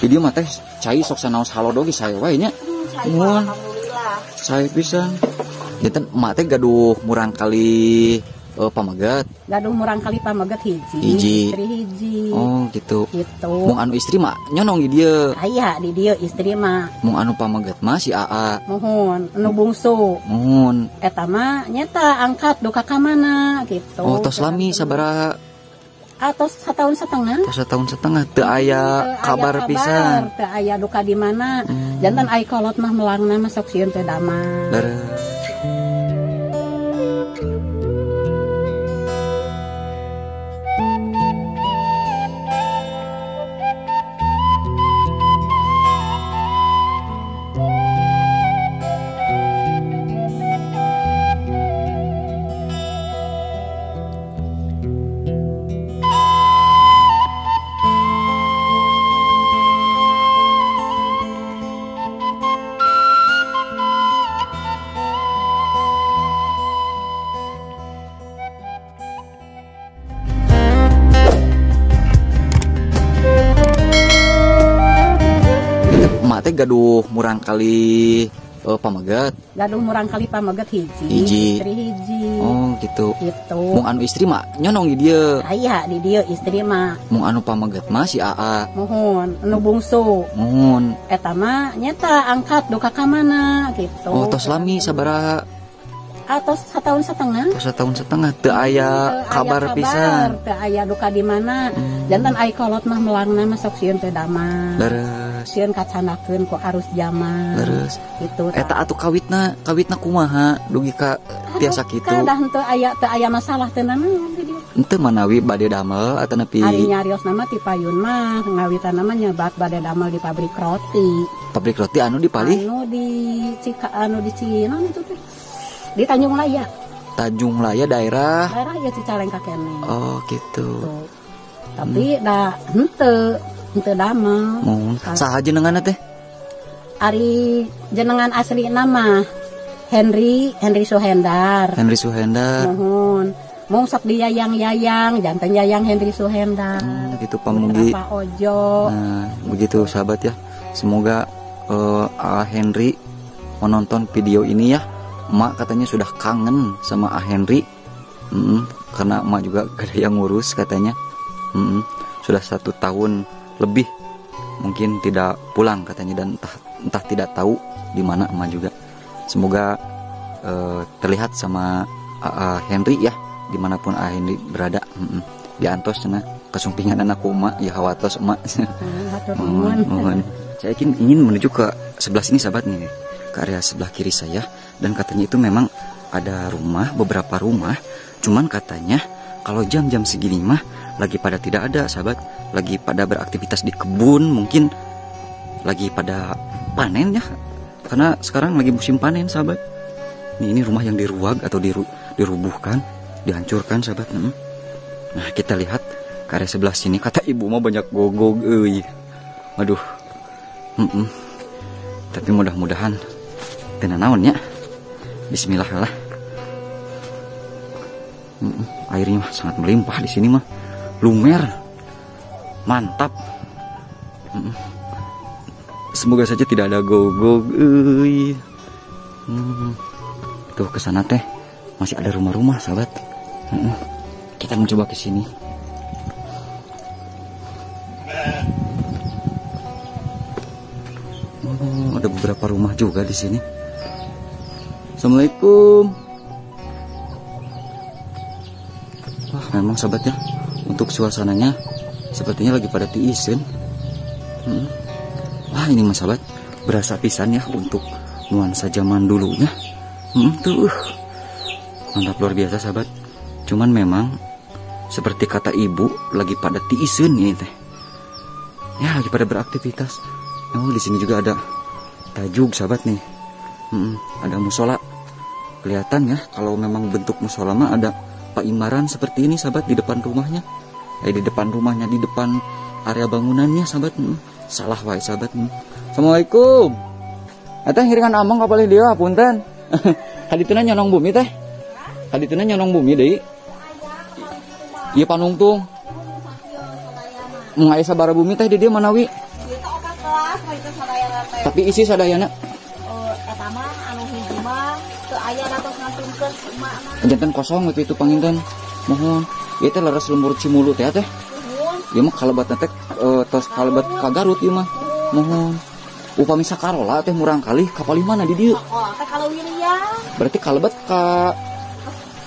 Jadi mah teh cai sok sanaos halodogi saya wae nya. Wah, saya bisa. Janten emak teh gaduh murang kali pamaget. Gaduh murang kali pamaget hiji. Istri hiji. Oh gitu. Gitu. Mung anu istri mah nyonong di dieu. Aya di dieu istri mah. Mung anu pamaget mah si AA. Mohon anu bungsu. Mohon. Eta mah nyata angkat duka ka mana gitu. Oh tos lami sabaraha? Atos setahun setengah. Tos setahun setengah teu aya kabar pisan. Teu aya duka di mana. Jantan ai kolot mah melangna mah sok sieun teu damang. Leres. Teh gaduh murang kali pamaget. Gaduh murang kali pamaget hiji. Istri hiji. Oh gitu. Gitu. Mung anu istri mah nyonong di dieu. Aya di dieu istri mah. Mung anu pamaget mah si AA. Mohon anu bungsu. Mohon. Eta mah nyata angkat duka ka mana gitu. Oh tos lami sabaraha? Atos setahun setengah. Tos setahun setengah teu aya kabar pisan. Teu aya duka di mana. Jantan ai kolot mah melangna mah sok sieun teu damang. Leres. Sieun kacanakeun ku arus zaman. Leres. Gitu. Eta atuh kawitna kumaha dugi ka tiasa kitu. Kadah teu aya masalah teu naon di dieu. Henteu manawi bade damel atawa nepi. Ari nyarios nama ti payun mah ngawitan nama nyebat bade damel di pabrik roti. Pabrik roti anu di Pali? Anu di Cina itu teh. Di Tanjung Laya. Tanjung Laya daerah ya Cicalengka kene. Oh gitu. Tuh. Tapi da henteu damel. Saha jenenganna teh? Ari jenengan asli nama Henry Suhendar. Henry Suhendar. Mohon. Mau sok diyayang-yayang, jantan yayang Henry Suhendar. Gitu pamugi. Pak Ojo. Nah, begitu sahabat ya. Semoga Henry menonton video ini ya. Emak katanya sudah kangen sama Henry. Karena emak juga gak ada yang ngurus katanya. Sudah 1 tahun lebih mungkin tidak pulang katanya, dan entah tidak tahu di mana emak juga. Semoga terlihat sama Henry ya, dimanapun Henry berada. Diantos cenah kesumpingan anakku emak ya, hawatos emak. Mohon. Saya ingin menuju ke sebelah sini sahabat nih, ke area sebelah kiri saya, dan katanya itu memang ada beberapa rumah, cuman katanya kalau jam-jam segini mah lagi pada tidak ada sahabat, lagi pada beraktivitas di kebun, mungkin lagi pada panen ya, karena sekarang lagi musim panen sahabat. Ini rumah yang diruag atau dirubuhkan, dihancurkan sahabat. Nah kita lihat ke area sebelah sini, kata ibu mah banyak gogog, waduh. Tapi mudah-mudahan tenan naon ya. Bismillah lah. Airnya mah sangat melimpah di sini mah, lumer, mantap. Semoga saja tidak ada gogog. Tuh kesana teh masih ada rumah-rumah sahabat. Kita mencoba ke sini. Ada beberapa rumah juga di sini. Assalamualaikum. Wah, memang sahabat ya, untuk suasananya sepertinya lagi pada tiisen. Wah, ini mas sahabat, berasa pisan ya untuk nuansa zaman dulunya. Tuh, mantap luar biasa sahabat. Cuman memang seperti kata ibu, lagi pada tiisen ini teh. Ya, lagi pada beraktivitas. Oh, di sini juga ada tajuk sahabat nih. Ada musola. Kelihatan ya, kalau memang bentuk musola mah ada paimbaran seperti ini sahabat di depan rumahnya. Di depan rumahnya, di depan area bangunannya sahabat. Salah wae sahabat. Assalamualaikum. Eta hiringan among kapalih dia punten. Kadituna nyonong bumi teh. Kadituna nyonong bumi deui. Iya Panungtung. Mun aya sabara bumi teh di dieu manawi. Itu opat kelas mah itu sadayana teh. Tapi isi sadayana Eta mah anu hiji mah teu aya ratos ngantunkeun emak mah. janten kosong itu panginten. Mohon. Ieu teh leres lembur Cimulu teh teh. Nuhun. Ieu mah kalebatna teh tos kalebat ka Garut ieu mah. Mohon. Upami sakarola teh murang kali ka palih mana di dieu? Sekolah teh kalau William Berarti kalebat ka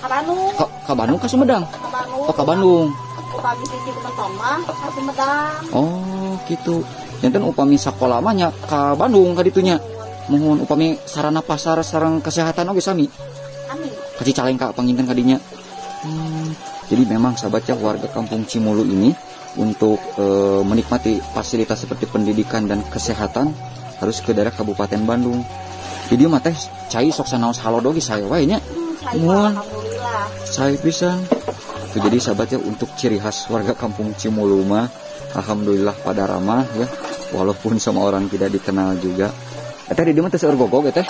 ka Bandung. ka Bandung ka Sumedang. Ka Bandung. Oh ka Bandung. Upami sisi penonton mah ka Sumedang. Oh gitu. Janten upami sakola mah nya ka Bandung ka ditunya. Mohon upami sarana pasar sareng kesehatan oge sami. Amin. Ka Cicalengka panginten kadinya. Jadi memang sahabat ya warga kampung Cimulu ini untuk menikmati fasilitas seperti pendidikan dan kesehatan harus ke daerah Kabupaten Bandung. Jadi mah teh cai sok sanaos halodo ge saya wae nya. Mohon Alhamdulillah. saya pisan. Itu jadi sahabat ya untuk ciri khas warga kampung Cimulu mah alhamdulillah pada ramah ya walaupun sama orang tidak dikenal juga. Eta di dieu mah teh seueur gogog teh.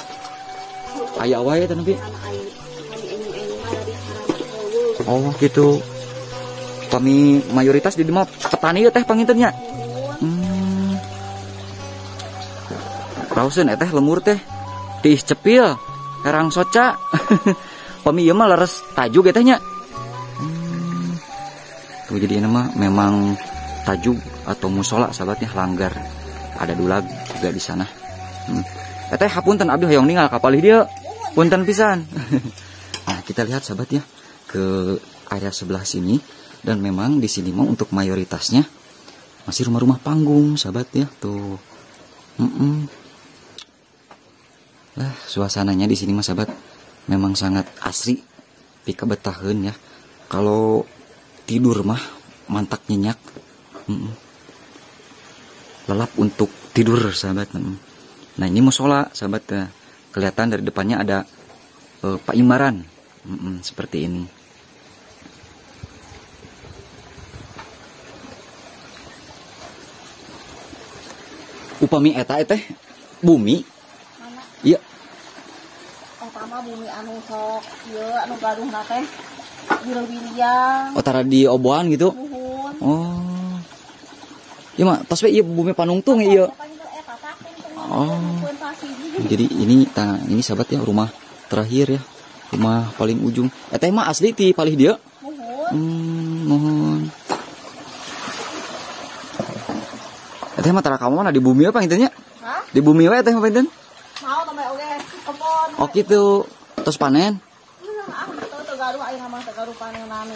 Aya wae teh nepi. Oh gitu. Kami mayoritas di dieu mah petani ya teh pangintennya. Rausen teh lemur teh tiih cepil herang soca. Pami ieu mah leres tajuk teh nya. Tuh jadi ini mah memang tajuk atau musola sahabatnya langgar. Ada dulag juga di sana. Teh hapunten abdi hoyong ninggal kapalih dia. Punten pisan. Nah, kita lihat sahabat ya ke area sebelah sini dan memang di sini mah untuk mayoritasnya masih rumah-rumah panggung sahabat ya tuh. Lah suasananya di sini mah sahabat memang sangat asri pika betaheun ya. Kalau tidur mah mantak nyenyak. Lelap untuk tidur sahabat. Nah ini musola sahabat ya. Kelihatan dari depannya ada Pak Imbaran seperti ini. Upami eta teh bumi. Mana? Iya. Eta mah bumi anu sok ieu anu gaduhna teh William. Oh tara di oboan gitu. Nuhun. Oh. Iya mah tos we ieu bumi Panungtung ieu. Oh. Jadi ini sahabat ya rumah terakhir ya. Rumah paling ujung. Eta mah asli ti palih dia. Mohon. Eta mah tara kamu mana di bumi apa intinya? Hah? Di bumi wae teh apa inten? Mau tambah oge kebon. Oh gitu. Terus panen. Teu gaduh ayeuna mah teu gaduh panenane.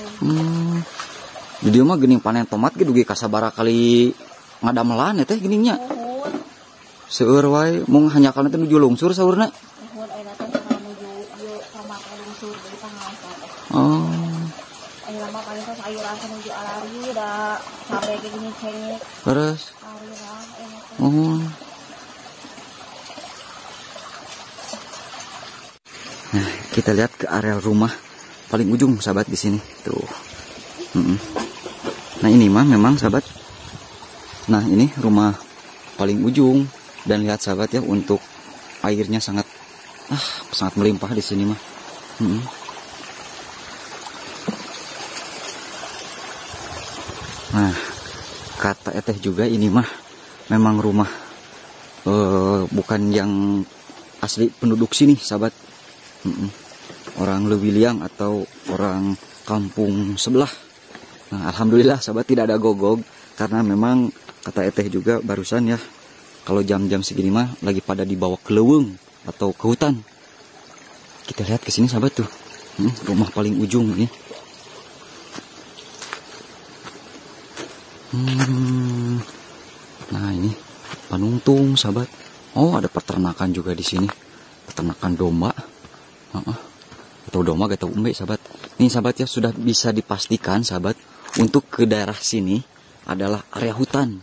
Di dieu mah geuning panen tomat ge dugi kasabara kali ngadamelan teh geuningnya. Nuhun. Seueur wae mung hanyakalna teh nuju lungsur saurna. Nuhun ayeuna teh menuju ieu sama lungsur di Pangaosa teh. Oh. Ayeuna mah paling tos ayuran menuju Alari da sampai ke gini cengek. Terus Alirang enak. Nah, kita lihat ke area rumah paling ujung sahabat di sini. Tuh. Nah, ini mah memang sahabat. Nah, ini rumah paling ujung dan lihat sahabat ya untuk airnya sangat melimpah di sini mah. Nah, kata eteh juga ini mah memang rumah bukan yang asli penduduk sini sahabat. Orang Lewiliang atau orang kampung sebelah. Nah, alhamdulillah sahabat tidak ada gogog karena memang kata eteh juga barusan ya kalau jam-jam segini mah lagi pada dibawa ke leuweung atau ke hutan. Kita lihat ke sini sahabat tuh. Rumah paling ujung ini. Nah, ini Panungtung sahabat. Oh, ada peternakan juga di sini. Peternakan domba. Atau domba atau umbe sahabat. Ini sahabat ya sudah bisa dipastikan sahabat untuk ke daerah sini adalah area hutan.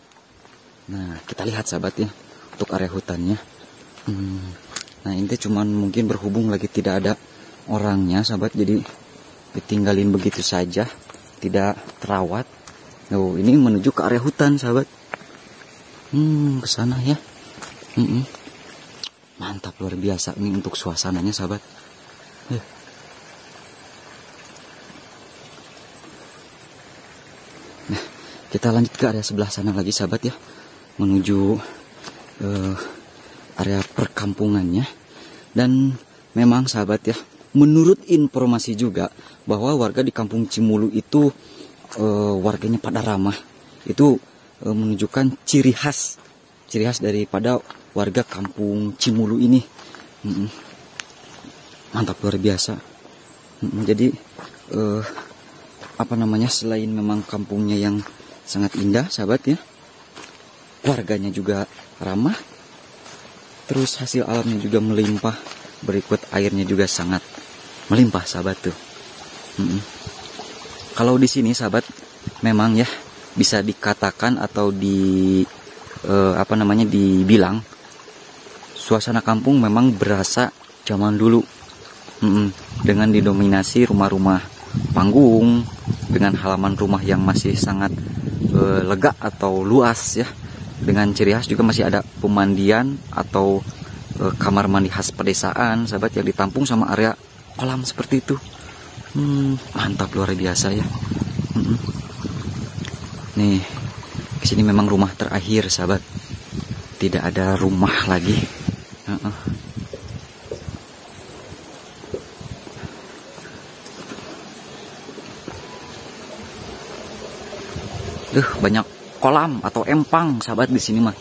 Nah kita lihat sahabat ya untuk area hutannya. Nah ini cuman mungkin berhubung lagi tidak ada orangnya sahabat, jadi ditinggalin begitu saja, tidak terawat. Oh ini menuju ke area hutan sahabat. Ke sana ya. Mantap luar biasa ini untuk suasananya sahabat. kita lanjut ke area sebelah sana lagi sahabat ya, menuju area perkampungannya. Dan memang sahabat ya, menurut informasi juga bahwa warga di Kampung Cimulu itu warganya pada ramah. Itu menunjukkan ciri khas daripada warga Kampung Cimulu ini. Mantap, luar biasa. Jadi selain memang kampungnya yang sangat indah sahabat ya, warganya juga ramah, terus hasil alamnya juga melimpah, berikut airnya juga sangat melimpah sahabat tuh. Kalau di sini sahabat memang ya bisa dikatakan atau dibilang suasana kampung memang berasa zaman dulu, dengan didominasi rumah-rumah panggung dengan halaman rumah yang masih sangat lega atau luas ya, dengan ciri khas juga masih ada pemandian atau kamar mandi khas pedesaan sahabat yang ditampung sama area kolam seperti itu. Mantap, luar biasa ya. Nih, kesini memang rumah terakhir sahabat, tidak ada rumah lagi. Banyak kolam atau empang sahabat di sini mah.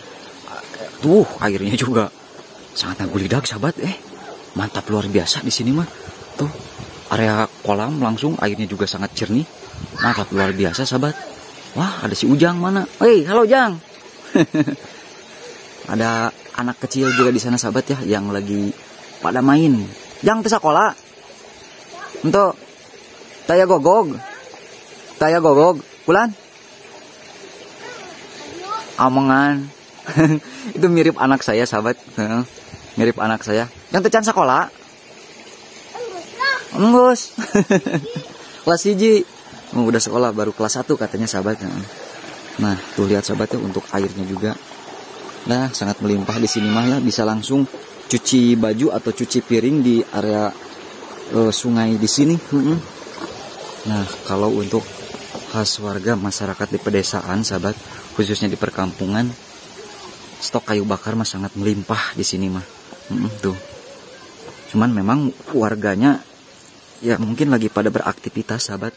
Tuh airnya juga sangat menggelidak sahabat. Mantap, luar biasa di sini mah. Tuh area kolam langsung airnya juga sangat jernih. Mantap, luar biasa sahabat. Wah, ada si Ujang mana? Halo Jang. Ada anak kecil juga di sana sahabat ya, yang lagi pada main. Jang ke sekolah. Untuk taya gogog. Bulan. Omongan. Itu mirip anak saya sahabat. Mirip anak saya. Yang tecan sekolah. Embus. Kelas 1. Udah sekolah baru kelas 1 katanya sahabat. Nah, tuh lihat sahabat ya, untuk airnya juga. Nah, sangat melimpah di sini mah ya, bisa langsung cuci baju atau cuci piring di area sungai di sini. Nah, kalau untuk khas warga masyarakat di pedesaan sahabat, khususnya di perkampungan, stok kayu bakar mah sangat melimpah di sini mah. Tuh. Cuman memang warganya ya mungkin lagi pada beraktivitas sahabat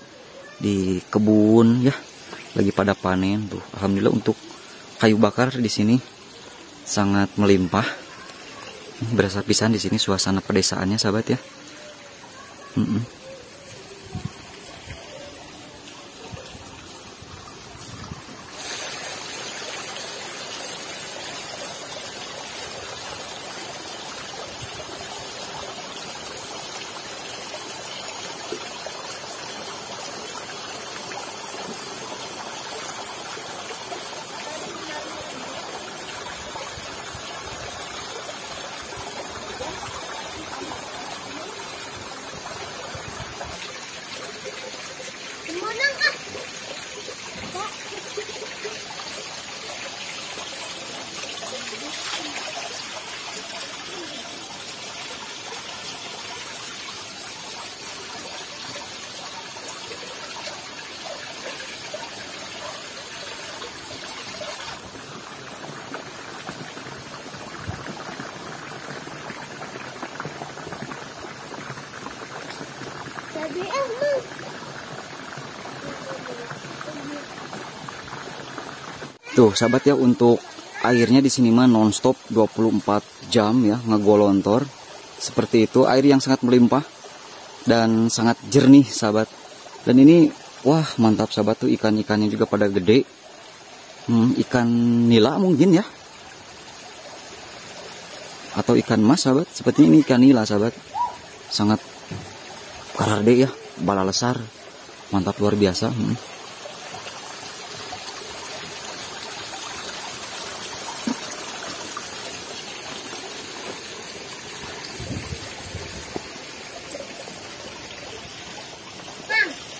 di kebun ya, lagi pada panen tuh. Alhamdulillah untuk kayu bakar di sini sangat melimpah. Berasa pisan di sini suasana pedesaannya sahabat ya. Tuh sahabat ya, untuk airnya di sini mah nonstop 24 jam ya, ngegolontor seperti itu. Air yang sangat melimpah dan sangat jernih sahabat. Dan ini wah mantap sahabat tuh, ikan-ikannya juga pada gede. Ikan nila mungkin ya, atau ikan mas sahabat. Sepertinya ini ikan nila sahabat, sangat karade ya, bala lesar, mantap luar biasa.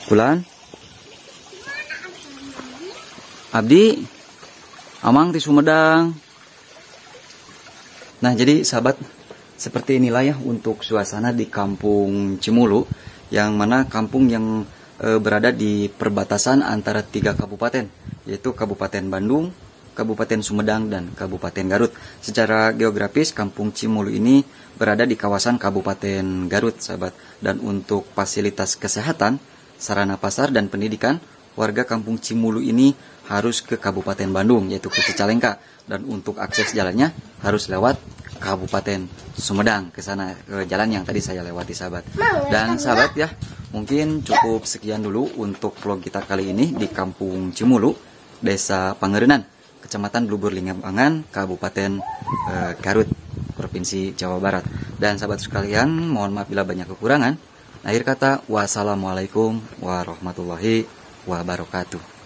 Bulan Abdi Amang di Sumedang. Nah jadi sahabat, seperti inilah ya untuk suasana di Kampung Cimulu, yang mana kampung yang berada di perbatasan antara 3 kabupaten, yaitu Kabupaten Bandung, Kabupaten Sumedang, dan Kabupaten Garut. Secara geografis, Kampung Cimulu ini berada di kawasan Kabupaten Garut, sahabat. Dan untuk fasilitas kesehatan, sarana pasar, dan pendidikan, warga Kampung Cimulu ini harus ke Kabupaten Bandung, yaitu ke Cicalengka. Dan untuk akses jalannya harus lewat Kabupaten Sumedang, ke sana, ke jalan yang tadi saya lewati, sahabat. Dan sahabat ya, mungkin cukup sekian dulu untuk vlog kita kali ini di Kampung Cimulu, Desa Pangerenan, Kecamatan Blubur Lingambangan, Kabupaten Garut, Provinsi Jawa Barat. Dan sahabat sekalian, mohon maaf bila banyak kekurangan. Akhir kata, wassalamualaikum warahmatullahi wabarakatuh.